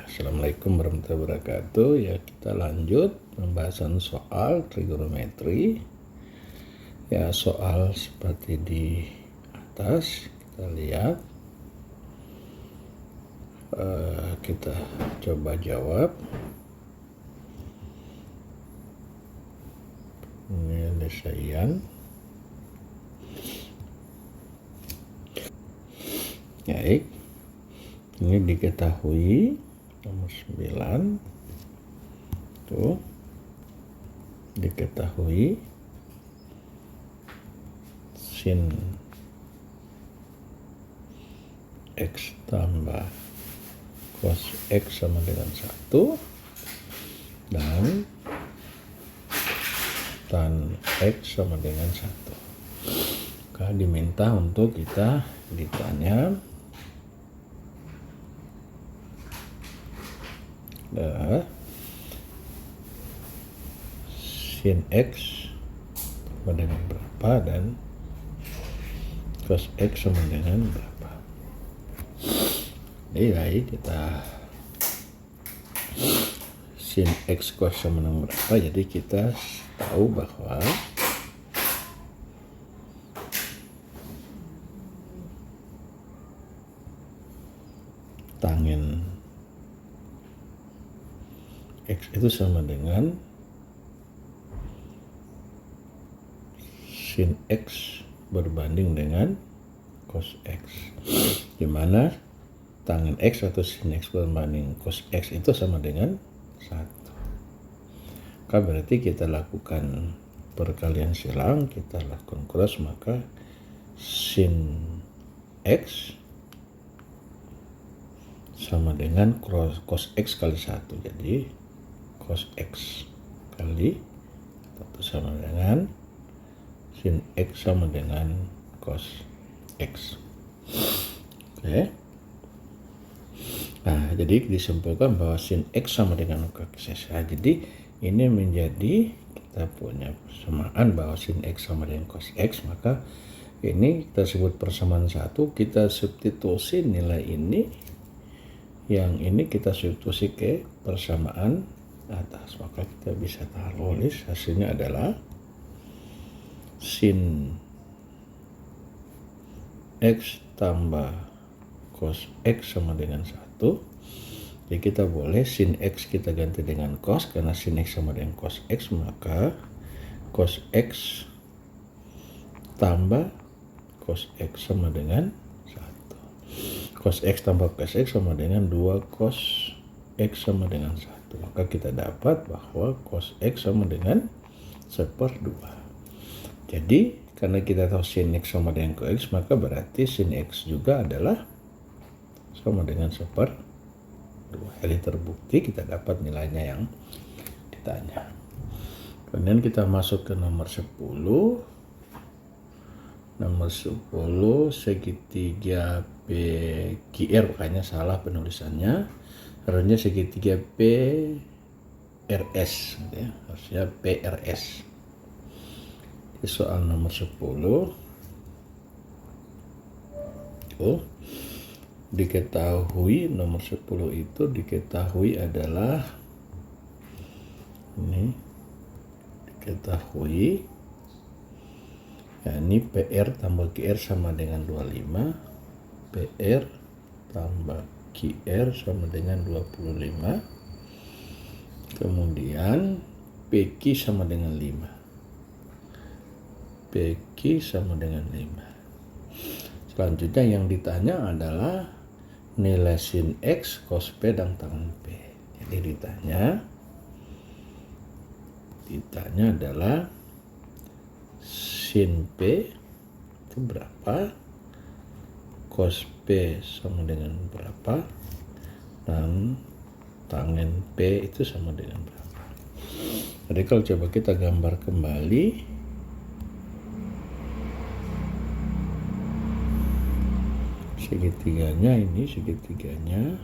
Assalamualaikum warahmatullahi wabarakatuh. Ya, kita lanjut pembahasan soal trigonometri. Ya, soal seperti di atas kita lihat. Kita coba jawab. Penyelesaian. Baik. Ini diketahui nomor 9 tuh diketahui sin X tambah cos X sama dengan 1 dan tan X sama dengan 1. Maka diminta untuk kita ditanya sin X sama dengan berapa dan cos X sama dengan berapa. Jadi baik, kita sin X cos sama dengan berapa. Jadi kita tahu bahwa tangent X itu sama dengan sin X berbanding dengan cos X, dimana tangent X atau sin X berbanding cos X itu sama dengan 1. Maka berarti kita lakukan perkalian silang, kita lakukan cross, maka sin X sama dengan cos X kali 1. Jadi cos X kali 1 sama dengan sin X sama dengan cos X. Oke. Nah, jadi disimpulkan bahwa sin X sama dengan cos X. Nah, jadi ini menjadi kita punya persamaan bahwa sin X sama dengan cos X, maka ini kita sebut persamaan 1, kita substitusi nilai ini, yang ini kita substitusi ke persamaan atas, maka kita bisa tulis hasilnya adalah sin X tambah cos X sama dengan 1. Jadi kita boleh sin X kita ganti dengan cos, karena sin X sama dengan cos X, maka cos X tambah cos X sama dengan 1. Cos X tambah cos X sama dengan 2 cos X sama dengan 1. Maka kita dapat bahwa cos X sama dengan 1/2. Jadi karena kita tahu sin X sama dengan cos X, maka berarti sin X juga adalah sama dengan 1/2. Jadi terbukti kita dapat nilainya yang ditanya. Kemudian kita masuk ke nomor 10. Nomor 10 segitiga PQR, makanya salah penulisannya. Harusnya segitiga PRS, ya. Harusnya PRS. Soal nomor 10 diketahui, nomor 10 itu diketahui adalah ini diketahui, ya, ini PR tambah QR sama dengan 25, PR tambah QR sama dengan 25, kemudian PQ sama dengan 5, PQ sama dengan 5. Selanjutnya yang ditanya adalah nilai sin X, cos P, dan tan P. Jadi ditanya adalah sin P itu berapa, cos P sama dengan berapa, dan tangen P itu sama dengan berapa. Jadi kalau coba kita gambar kembali, segitiganya, ini segitiganya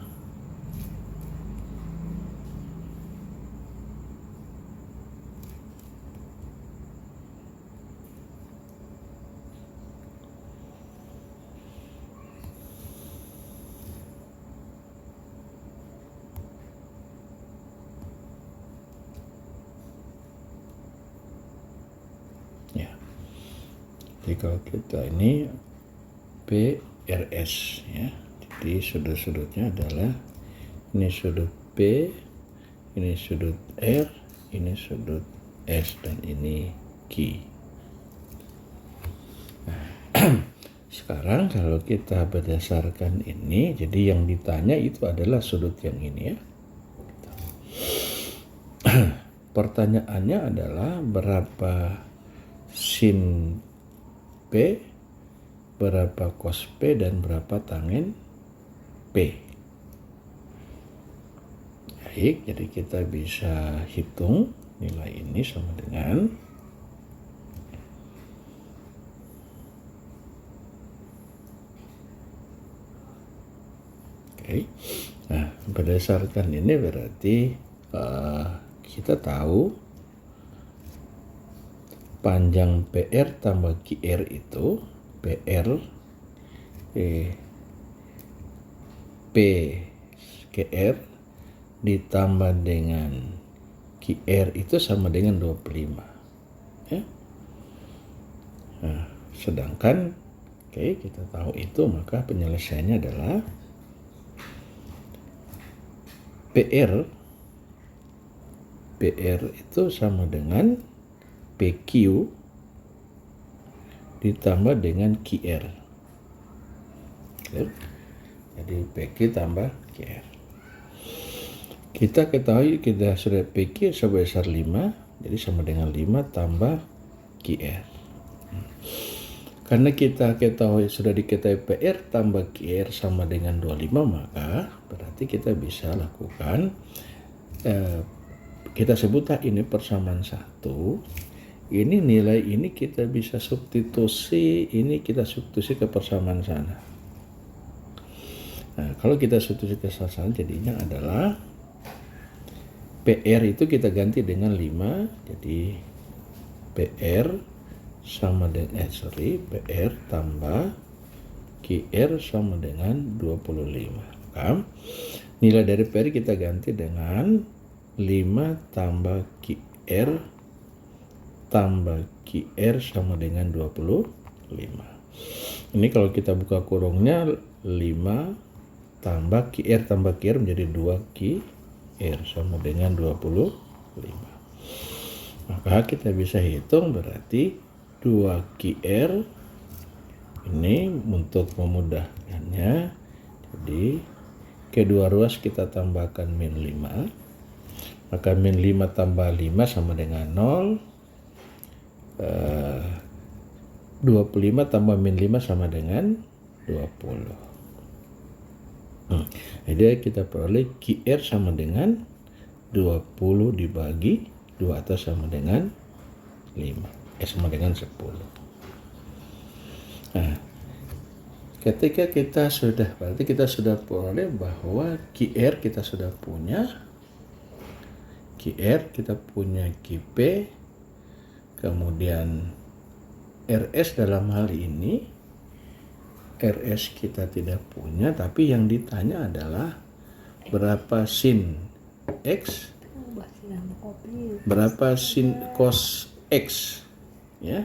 Jadi kalau kita ini PRS ya. Jadi sudut-sudutnya adalah ini sudut P, ini sudut R, ini sudut S, dan ini Q. Sekarang kalau kita berdasarkan ini, jadi yang ditanya itu adalah sudut yang ini ya. Pertanyaannya adalah berapa sin P, berapa cos P, dan berapa tangen P. Baik, jadi kita bisa hitung nilai ini sama dengan nah, berdasarkan ini berarti kita tahu panjang PR tambah QR itu PR PQR ditambah dengan QR itu sama dengan 25 ya. Nah, sedangkan kita tahu itu, maka penyelesaiannya adalah PR itu sama dengan PQ ditambah dengan QR. Jadi PQ tambah QR. Kita ketahui kita sudah PQ sebesar 5, jadi sama dengan 5 tambah QR. Karena kita ketahui sudah diketahui PR tambah QR sama dengan 25, maka berarti kita bisa lakukan kita sebutlah ini persamaan 1. Ini nilai ini kita bisa substitusi, ini kita substitusi ke persamaan sana. Nah, kalau kita substitusi ke sana jadinya adalah PR itu kita ganti dengan 5, jadi PR sama dengan PR tambah QR sama dengan 25. Maka nilai dari PR kita ganti dengan 5 tambah QR tambah QR sama dengan 25. Ini kalau kita buka kurungnya 5 tambah QR menjadi 2 QR sama dengan 25. Maka kita bisa hitung berarti 2 QR ini untuk memudahkannya, jadi kedua ruas kita tambahkan min 5, maka min 5 tambah 5 sama dengan 0, 25 tambah min 5 sama dengan 20. Jadi kita peroleh QR sama dengan 20 dibagi 2 atas sama dengan 5. Sama dengan 10. Nah, ketika kita sudah, berarti kita sudah peroleh bahwa QR kita sudah punya, QR kita punya QP, kemudian RS dalam hal ini, RS kita tidak punya, tapi yang ditanya adalah berapa sin X, berapa sin cos X. Ya,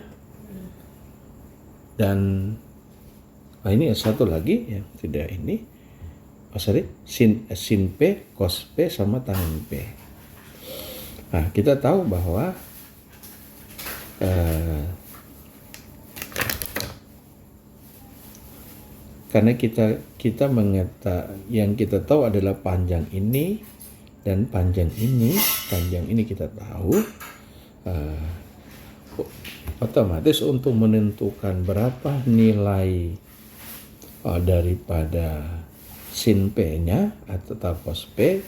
dan ini satu lagi yang tidak ini, sin P cos P sama tangen P. Nah, kita tahu bahwa karena kita yang kita tahu adalah panjang ini dan panjang ini kita tahu. Otomatis untuk menentukan berapa nilai daripada sin P-nya atau cos P,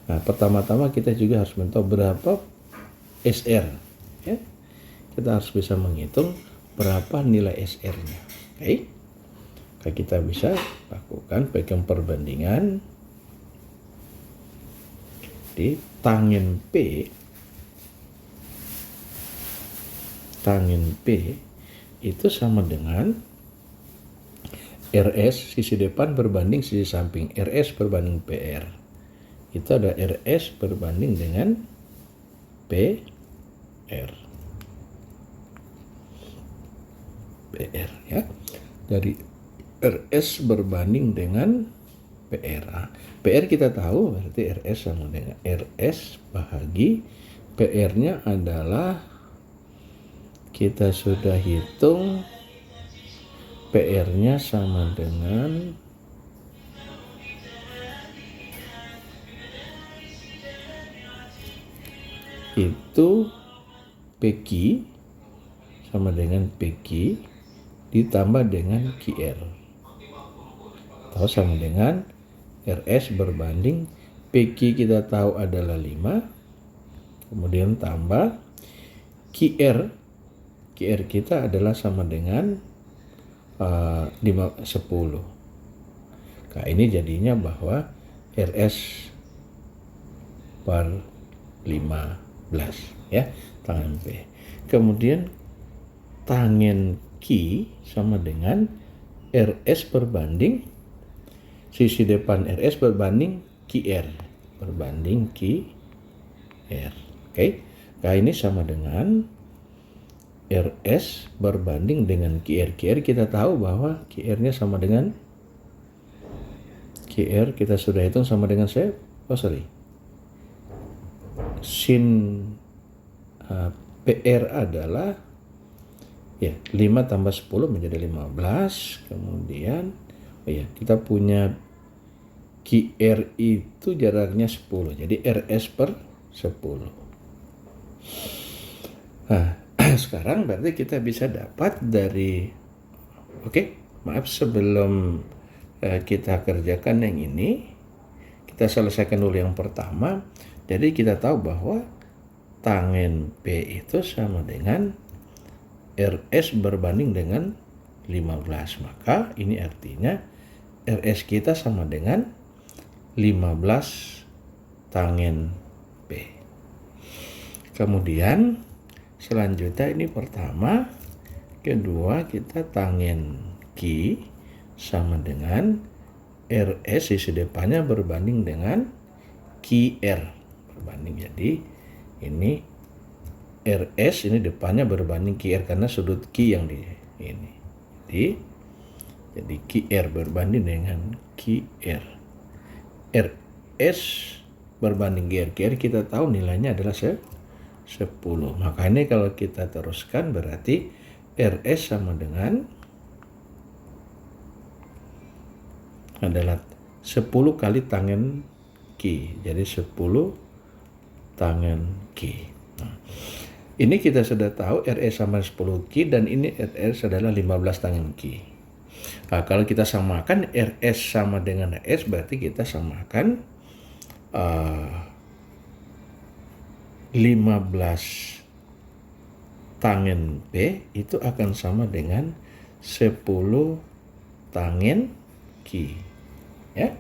nah pertama-tama kita juga harus mengetahui berapa SR. Ya. Kita harus bisa menghitung berapa nilai SR-nya. Oke. Kita bisa lakukan pegang perbandingan di tangen P itu sama dengan RS sisi depan berbanding sisi samping, RS berbanding PR. Itu ada RS berbanding dengan PR. PR ya. Dari RS berbanding dengan PR. PR kita tahu berarti RS sama dengan RS bahagi PR-nya adalah kita sudah hitung PR-nya sama dengan itu PQ sama dengan PQ ditambah dengan QR atau sama dengan RS berbanding PQ kita tahu adalah 5 kemudian tambah QR kita adalah sama dengan 10. Nah ini jadinya bahwa RS per 15 ya tangan P. Kemudian tangen Q sama dengan RS berbanding sisi depan RS berbanding QR berbanding QR. Oke. Nah ini sama dengan RS berbanding dengan QR. QR kita tahu bahwa QR-nya sama dengan QR kita sudah hitung sama dengan sin PR adalah ya 5 tambah 10 menjadi 15. Kemudian kita punya QR itu jaraknya 10. Jadi RS per 10. Nah, sekarang berarti kita bisa dapat dari sebelum kita kerjakan yang ini, kita selesaikan dulu yang pertama. Jadi kita tahu bahwa tangen P itu sama dengan RS berbanding dengan 15. Maka ini artinya RS kita sama dengan 15 tangen P. Kemudian selanjutnya ini pertama, kedua kita tangen Q sama dengan RS sisi depannya berbanding dengan QR berbanding. Jadi ini RS ini depannya berbanding QR karena sudut Q yang di ini. Jadi QR berbanding dengan QR. RS berbanding QR kita tahu nilainya adalah 10. Makanya kalau kita teruskan berarti RS sama dengan adalah 10 kali tangen Q. Jadi 10 tangen Q. Nah, ini kita sudah tahu RS sama 10 Q dan ini RS adalah 15 tangen Q. Nah, kalau kita samakan RS sama dengan RS berarti kita samakan 15 tangen P itu akan sama dengan 10 tangen Q. Ya.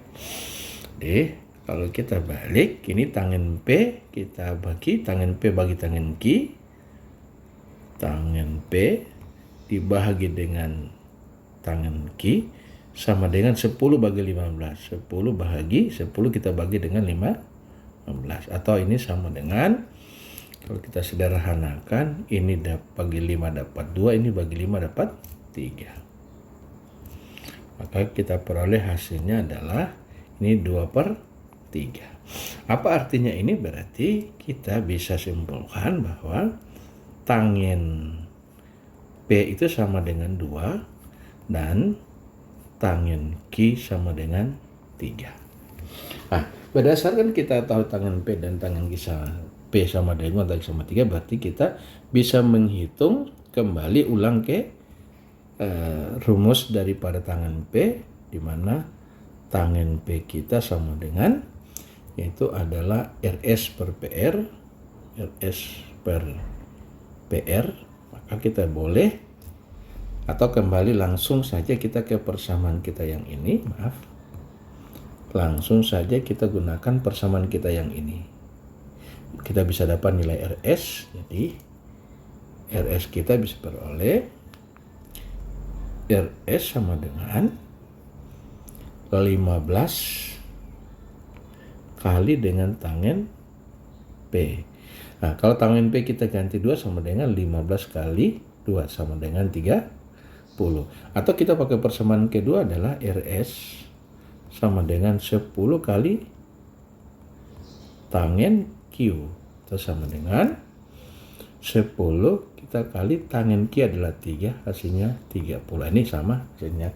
Jadi kalau kita balik, ini tangen P kita bagi tangen P bagi tangen Q. Tangen P dibagi dengan tangen Q sama dengan 10 bagi 15. 10 bahagi 10 kita bagi dengan 15. Atau ini sama dengan, kalau kita sederhanakan, ini bagi 5 dapat 2, ini bagi 5 dapat 3. Maka kita peroleh hasilnya adalah ini 2/3. Apa artinya ini? Berarti kita bisa simpulkan bahwa tangen P itu sama dengan 2 dan tangen Q sama dengan 3. Nah, berdasarkan kita tahu tangen P dan tangen Q P sama dengan 2 sama 3, berarti kita bisa menghitung kembali ulang ke rumus daripada tangen P, di mana tangen P kita sama dengan, yaitu adalah RS per PR, RS per PR. Maka kita boleh, atau kembali langsung saja kita ke persamaan kita yang ini, langsung saja kita gunakan persamaan kita yang ini. Kita bisa dapat nilai RS, jadi RS kita bisa peroleh RS sama dengan 15 kali dengan tangen P. Nah, kalau tangen P kita ganti 2 sama dengan 15 kali 2 sama dengan 30. Atau kita pakai persamaan kedua adalah RS sama dengan 10 kali tangen Q. Itu sama dengan 10 kita kali tangen Q adalah 3, hasilnya 30. Ini sama, hasilnya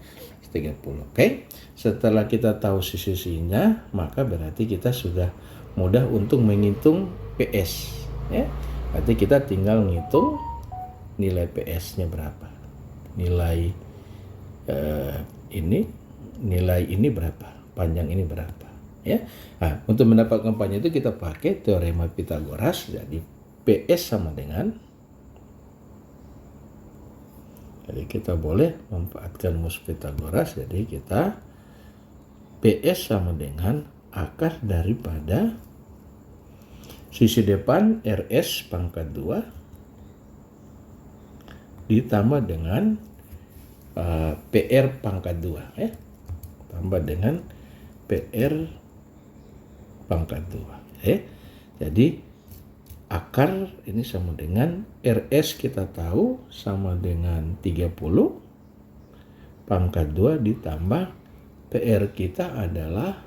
30. Oke. Setelah kita tahu sisi-sisinya, maka berarti kita sudah mudah untuk menghitung PS. Ya. Berarti kita tinggal ngitung nilai PS-nya berapa. Nilai ini berapa, panjang ini berapa, ya. Nah, untuk mendapatkan panjang itu kita pakai teorema Pythagoras. Jadi PS sama dengan, jadi kita boleh memanfaatkan rumus Pythagoras. Jadi kita PS sama dengan akar daripada sisi depan RS pangkat 2 ditambah dengan PR pangkat 2, ya. Tambah dengan PR pangkat 2, ya. Jadi akar ini sama dengan RS kita tahu sama dengan 30 pangkat 2 ditambah PR kita adalah,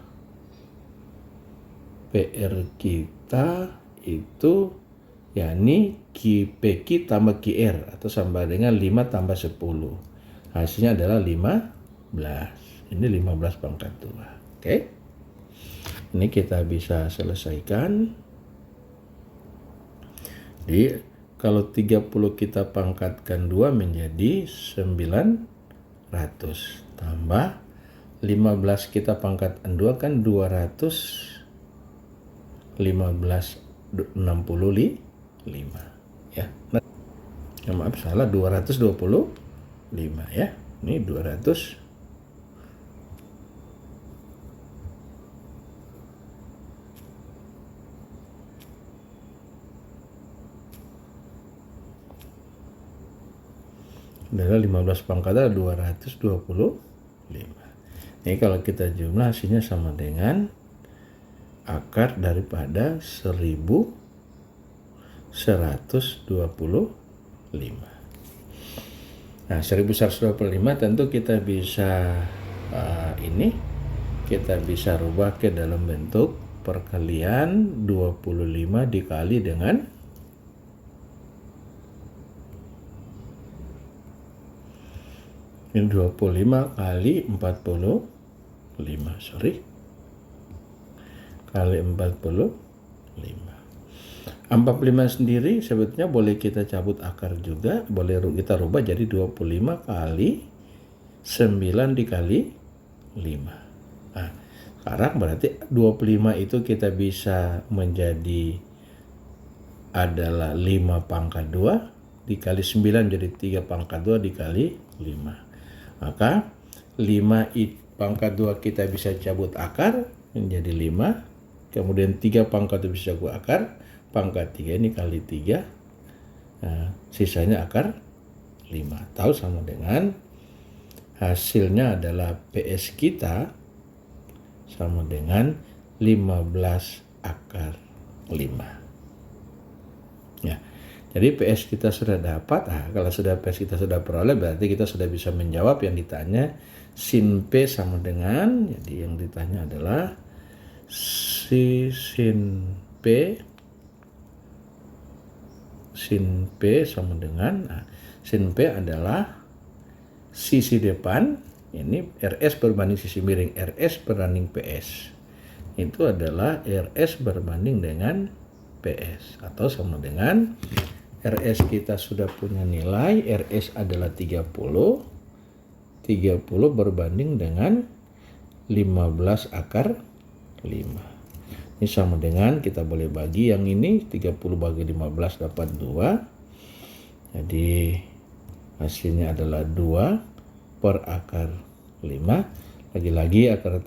PR kita itu yakni PQ tambah QR atau sama dengan 5 tambah 10. Hasilnya adalah 15. Ini 15 pangkat 2. Oke. Ini kita bisa selesaikan. Jadi kalau 30 kita pangkatkan 2 menjadi 900. Tambah 15 kita pangkatkan 2 kan 215 ya. Maaf salah, 225 ya. Ini 200 adalah 15 pangkat 225. Ini kalau kita jumlah hasilnya sama dengan akar daripada 1125. Nah, 1125 tentu kita bisa kita bisa rubah ke dalam bentuk perkalian 25 dikali dengan ini 25 kali 45, kali 45. 45 sendiri sebetulnya boleh kita cabut akar juga, boleh kita rubah jadi 25 kali 9 dikali 5. Nah, sekarang berarti 25 itu kita bisa menjadi adalah 5 pangkat 2 dikali 9 jadi 3 pangkat 2 dikali 5. Maka 5 pangkat 2 kita bisa cabut akar menjadi 5. Kemudian 3 pangkat 2 bisa cabut akar. Pangkat 3 ini kali 3. Nah, sisanya akar 5. Tahu sama dengan hasilnya adalah PS kita sama dengan 15 akar 5. Ya. Jadi PS kita sudah dapat. Nah, kalau sudah PS kita sudah peroleh berarti kita sudah bisa menjawab yang ditanya. Sin P sama dengan, jadi yang ditanya adalah sin P sama dengan, sin P adalah sisi depan, ini RS berbanding sisi miring, RS berbanding PS. Itu adalah RS berbanding dengan PS. Atau sama dengan RS kita sudah punya nilai, RS adalah 30 berbanding dengan 15 akar 5. Ini sama dengan, kita boleh bagi yang ini 30 bagi 15 dapat 2. Jadi hasilnya adalah 2 per akar 5. Lagi-lagi akar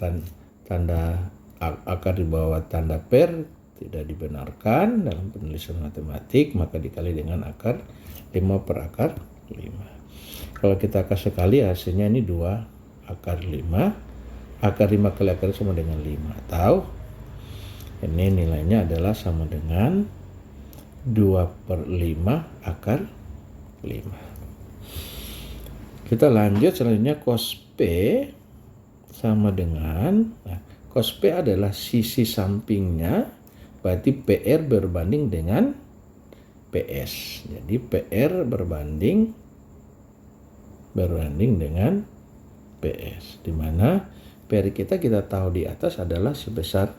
akar di bawah tanda per tidak dibenarkan dalam penulisan matematik, maka dikali dengan akar 5 per akar 5. Kalau kita akar sekali hasilnya ini 2 akar 5. Akar 5 kali akar sama dengan 5. Atau ini nilainya adalah sama dengan 2 per 5 akar 5. Kita lanjut selanjutnya cos P sama dengan, cos P adalah sisi sampingnya, berarti PR berbanding dengan PS. Jadi PR berbanding dengan PS, di mana PR kita tahu di atas adalah sebesar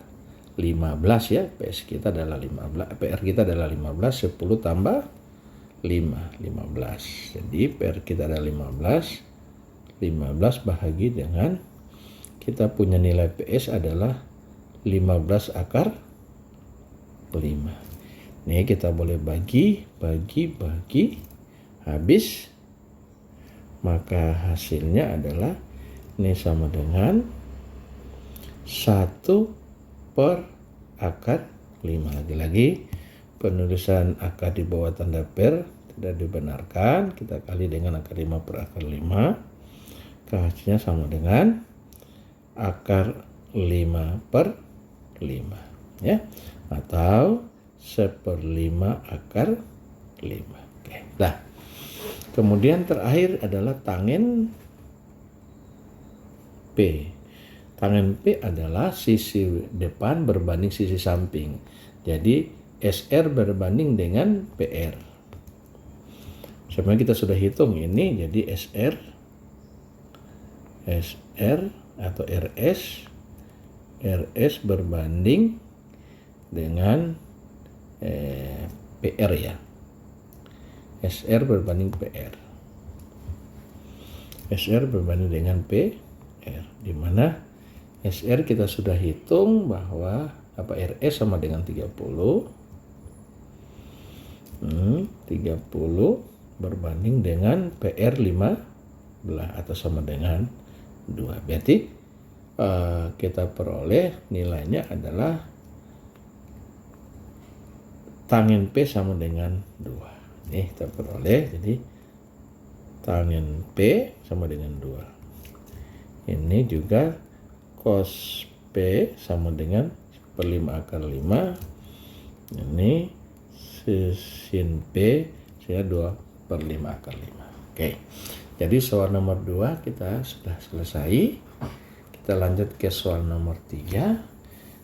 15 ya. PS kita adalah 15, PR kita adalah 15, 10 tambah 15. Jadi PR kita adalah 15 bahagi dengan kita punya nilai PS adalah 15 akar 5. Nih kita boleh bagi habis, maka hasilnya adalah ini sama dengan 1 per akar 5. Lagi-lagi penulisan akar di bawah tanda per tidak dibenarkan. Kita kali dengan akar 5 per akar 5. Hasilnya sama dengan akar 5 per 5. Ya. Atau 1/5 akar 5. Oke. Nah, kemudian terakhir adalah tangen P. Tangen P adalah sisi depan berbanding sisi samping. Jadi SR berbanding dengan PR. Sebenarnya kita sudah hitung ini, jadi SR atau RS berbanding dengan PR ya. SR berbanding PR. SR berbanding dengan PR, di mana SR kita sudah hitung bahwa RS sama dengan 30. 30 berbanding dengan PR 15 atau sama dengan 2. Berarti kita peroleh nilainya adalah tangen P sama dengan 2. Nih kita peroleh, jadi tangen P sama dengan 2. Ini juga cos P sama dengan 1/5 akar 5. Ini sin P saya 2/5 akar 5. Oke. Jadi soal nomor 2 kita sudah selesai. Kita lanjut ke soal nomor 3.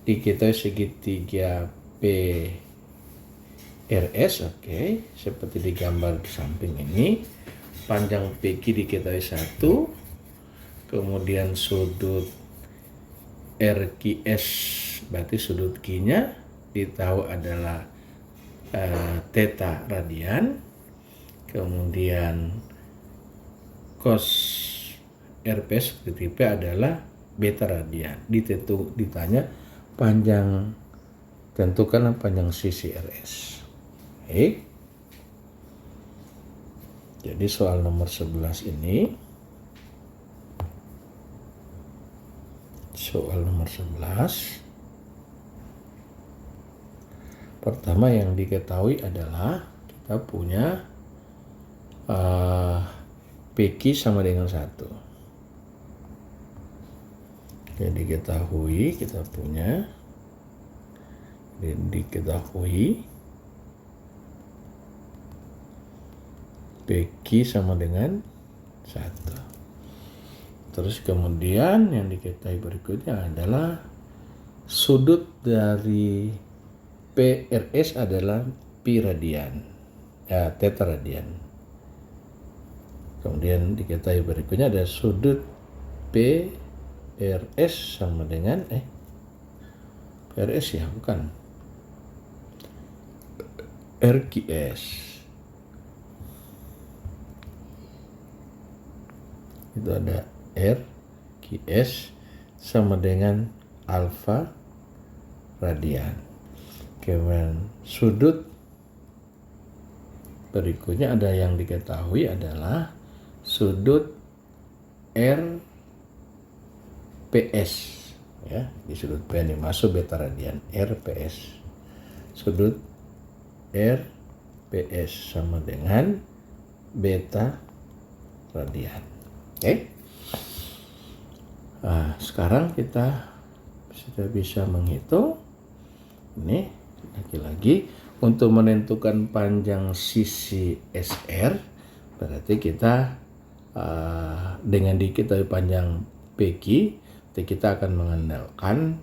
Diketahui segitiga PRS, oke, seperti digambar di samping ini. Panjang PQ diketahui 1. Kemudian sudut RQS, berarti sudut Q-nya ditahu adalah theta radian. Kemudian cos RPS seperti P adalah beta radian. Ditanya panjang, tentukan panjang sisi RS. Baik. Jadi soal nomor 11 ini, soal nomor 11, pertama yang diketahui adalah kita punya PQ sama dengan 1. Jadi kita punya diketahui PQ sama dengan 1. Terus kemudian yang diketahui berikutnya adalah sudut dari PRS adalah pi radian, theta radian. Kemudian diketahui berikutnya ada sudut PRS sama dengan PRS ya, bukan, RQS. Itu ada RQS sama dengan alfa radian. Kemudian sudut berikutnya ada yang diketahui adalah sudut RPS ya, di sudut P ini masuk beta radian, RPS. Sudut RPS sama dengan beta radian. Oke. Nah, sekarang kita sudah bisa menghitung ini. Lagi-lagi untuk menentukan panjang sisi SR, berarti kita dengan diketahui panjang PQ, kita akan mengandalkan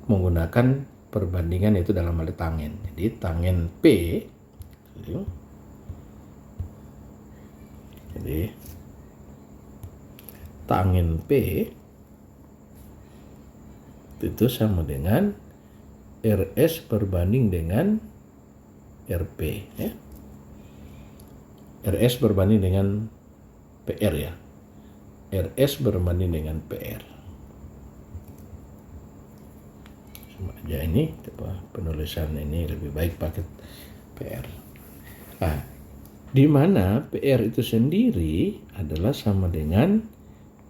menggunakan perbandingan yaitu dalam hal tangen. Jadi tangen P, jadi tangen P itu sama dengan RS berbanding dengan RP, ya. RS berbanding dengan PR, ya. RS berbanding dengan PR. Sama aja ini, penulisan ini lebih baik pakai PR. Nah, di mana PR itu sendiri adalah sama dengan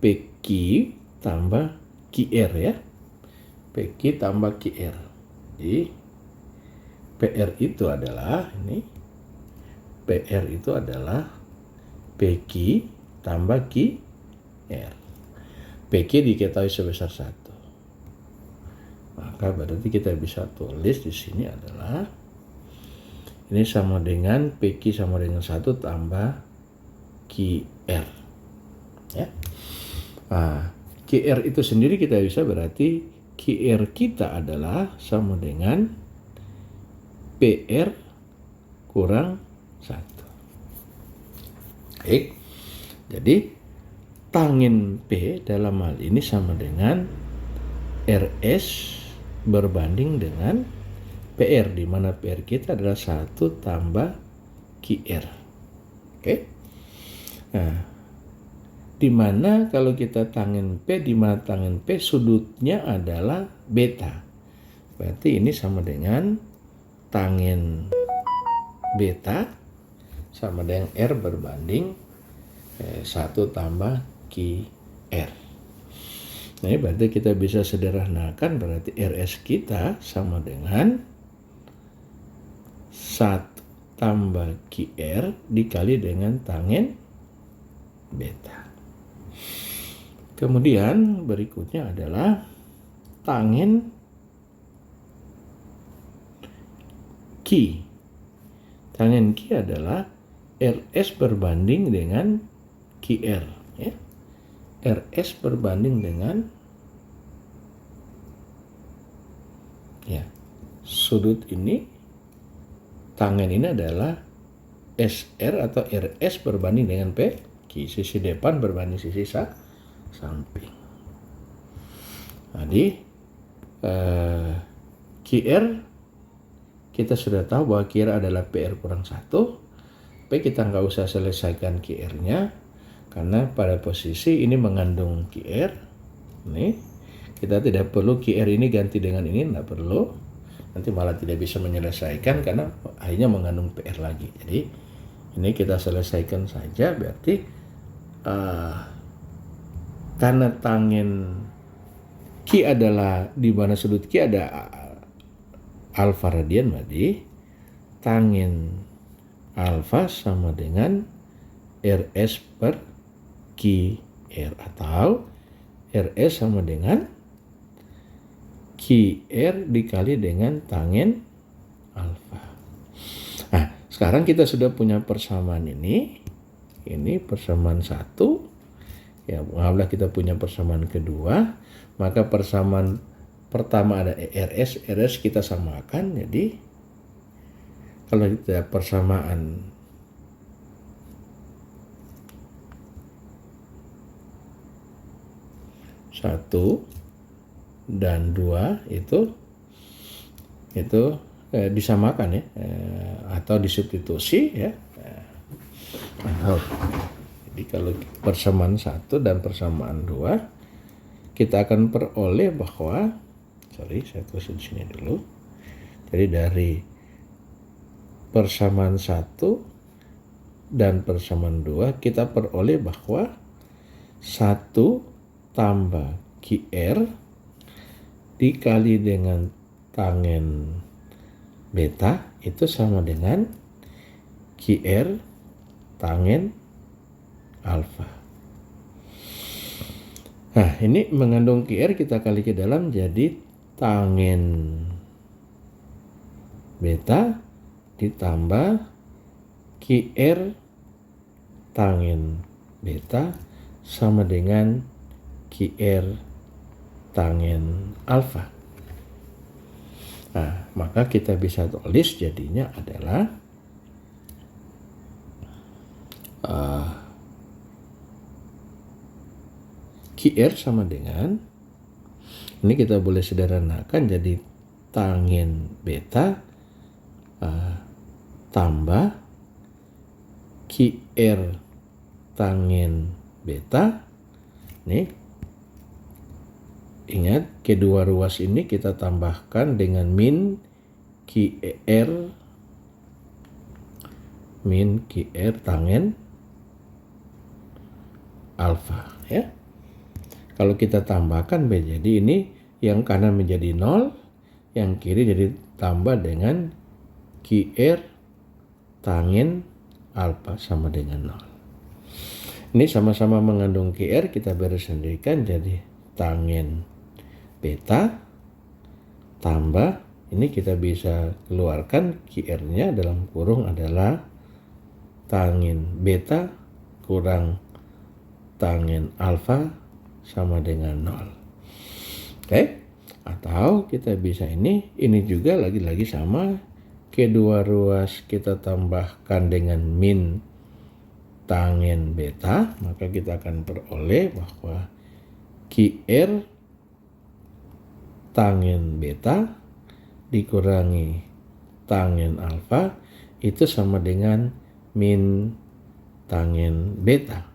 PQ tambah QR, ya. PQ tambah QR. Jadi PR itu adalah ini. PR itu adalah PQ tambah QR. PQ diketahui sebesar 1. Maka berarti kita bisa tulis di sini adalah ini sama dengan PQ sama dengan 1 tambah QR. Ya. Nah, QR itu sendiri kita bisa berarti QR kita adalah sama dengan PR kurang 1. Baik. Jadi tangen P dalam hal ini sama dengan RS berbanding dengan PR, di mana PR kita adalah 1 tambah QR. Oke. Nah, di mana kalau kita tangen P, di mana tangen P sudutnya adalah beta. Berarti ini sama dengan tangen beta sama dengan R berbanding 1 tambah QR. Nah, ini berarti kita bisa sederhanakan, berarti RS kita sama dengan 1 tambah QR dikali dengan tangen beta. Kemudian berikutnya adalah tangen Q. Tangen Q adalah RS berbanding dengan QR, ya. RS berbanding dengan, ya, sudut ini, tangen ini adalah SR atau RS berbanding dengan PQ, sisi depan berbanding sisi samping. Jadi QR kita sudah tahu bahwa QR adalah PR kurang 1. Tapi kita nggak usah selesaikan QR-nya karena pada posisi ini mengandung QR. Ini kita tidak perlu QR ini ganti dengan ini, tidak perlu. Nanti malah tidak bisa menyelesaikan karena akhirnya mengandung PR lagi. Jadi ini kita selesaikan saja, berarti karena tangen Q adalah di mana sudut Q ada alfa radian, berarti tangen alfa sama dengan RS per QR atau RS sama dengan QR dikali dengan tangen alfa. Nah, sekarang kita sudah punya persamaan ini persamaan 1. Ya, alhamdulillah kita punya persamaan kedua, maka persamaan pertama ada RS kita samakan. Jadi kalau kita persamaan satu dan 2 itu disamakan, ya, atau disubstitusi, ya. Jadi kalau persamaan 1 dan persamaan 2 kita akan peroleh bahwa, saya tulis di sini dulu. Jadi dari persamaan 1 dan persamaan 2 kita peroleh bahwa 1 tambah QR dikali dengan tangen beta itu sama dengan QR tangen alfa. Nah, ini mengandung QR kita kali ke dalam jadi tangen beta ditambah QR tanggen beta sama dengan QR tanggen alfa. Nah, maka kita bisa tulis jadinya adalah QR sama dengan, ini kita boleh sederhanakan jadi tanggen beta tambah QR tanggen beta. Nih, ingat kedua ruas ini kita tambahkan dengan min QR tanggen alfa ya. Kalau kita tambahkan jadi ini yang kanan menjadi 0, yang kiri jadi tambah dengan QR tanggen alfa sama dengan 0. Ini sama-sama mengandung QR, kita beres sendirikan jadi tanggen beta tambah, ini kita bisa keluarkan QR-nya dalam kurung adalah tanggen beta kurang tanggen alfa sama dengan 0. Oke? Atau kita bisa ini juga lagi-lagi sama, kedua ruas kita tambahkan dengan min tanggen beta, maka kita akan peroleh bahwa QR tanggen beta dikurangi tanggen alfa itu sama dengan min tanggen beta.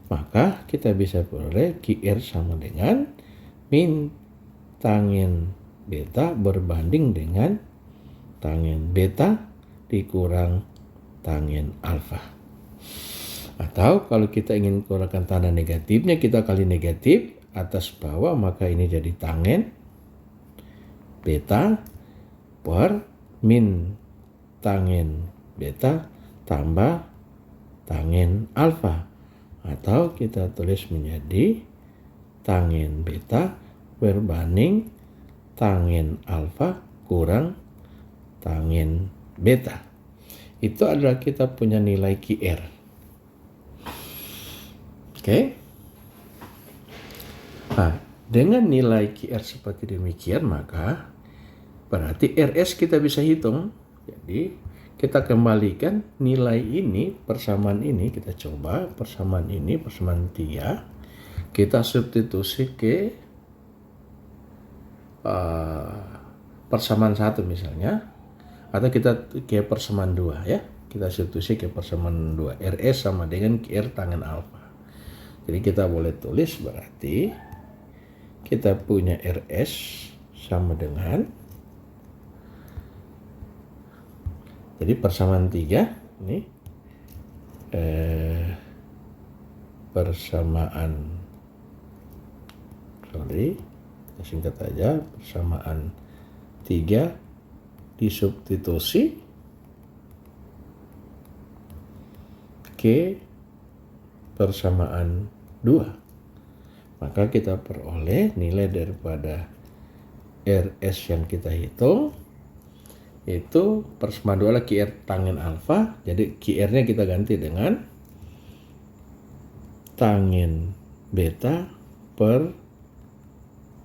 Maka kita bisa peroleh QR sama dengan min tanggen beta berbanding dengan tanggen beta dikurang tanggen alfa. Atau kalau kita ingin keluarkan tanda negatifnya, kita kali negatif atas bawah, maka ini jadi tanggen beta per min tanggen beta tambah tanggen alfa, atau kita tulis menjadi tanggen beta berbanding tanggen alfa kurang tanggen beta. Itu adalah kita punya nilai QR. Oke. Nah, dengan nilai QR seperti demikian, maka berarti RS kita bisa hitung. Jadi kita kembalikan nilai ini, persamaan ini, kita coba persamaan ini, persamaan 3, kita substitusi ke persamaan 1 misalnya, atau kita ke persamaan 2 ya, kita substitusi ke persamaan 2, RS sama dengan QR tanggen alfa. Jadi kita boleh tulis berarti kita punya RS sama dengan, jadi persamaan 3 ini singkat aja, persamaan 3 disubstitusi ke persamaan 2, maka kita peroleh nilai daripada RS yang kita hitung itu persamaan 2 adalah QR tanggen alfa. Jadi QR-nya kita ganti dengan tanggen beta per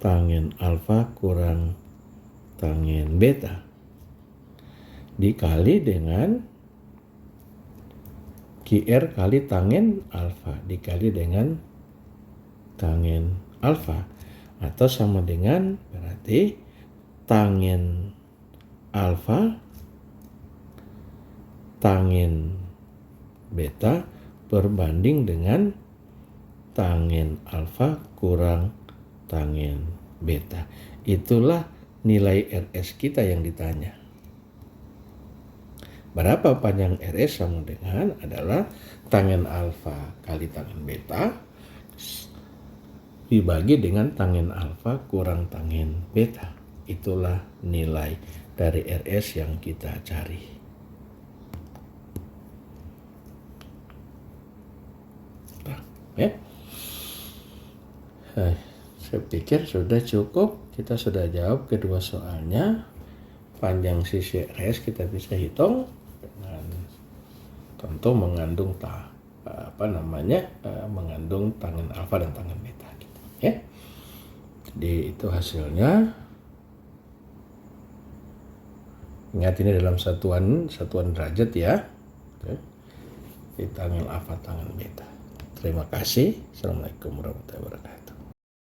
tanggen alfa kurang tanggen beta dikali dengan QR kali tanggen alfa dikali dengan tanggen alfa, atau sama dengan berarti tanggen alfa tanggen beta berbanding dengan tanggen alfa kurang tanggen beta. Itulah nilai RS kita yang ditanya. Berapa panjang RS sama dengan adalah tanggen alfa kali tanggen beta dibagi dengan tanggen alfa kurang tanggen beta. Itulah nilai dari RS yang kita cari. Ya. Saya pikir sudah cukup. Kita sudah jawab kedua soalnya. Panjang sisi RS kita bisa hitung. Contoh mengandung mengandung tangen alfa dan tangen beta gitu, ya. Jadi itu hasilnya. Ingat ini dalam satuan derajat ya. Di tangen alfa tangen beta. Terima kasih. Assalamualaikum warahmatullahi wabarakatuh.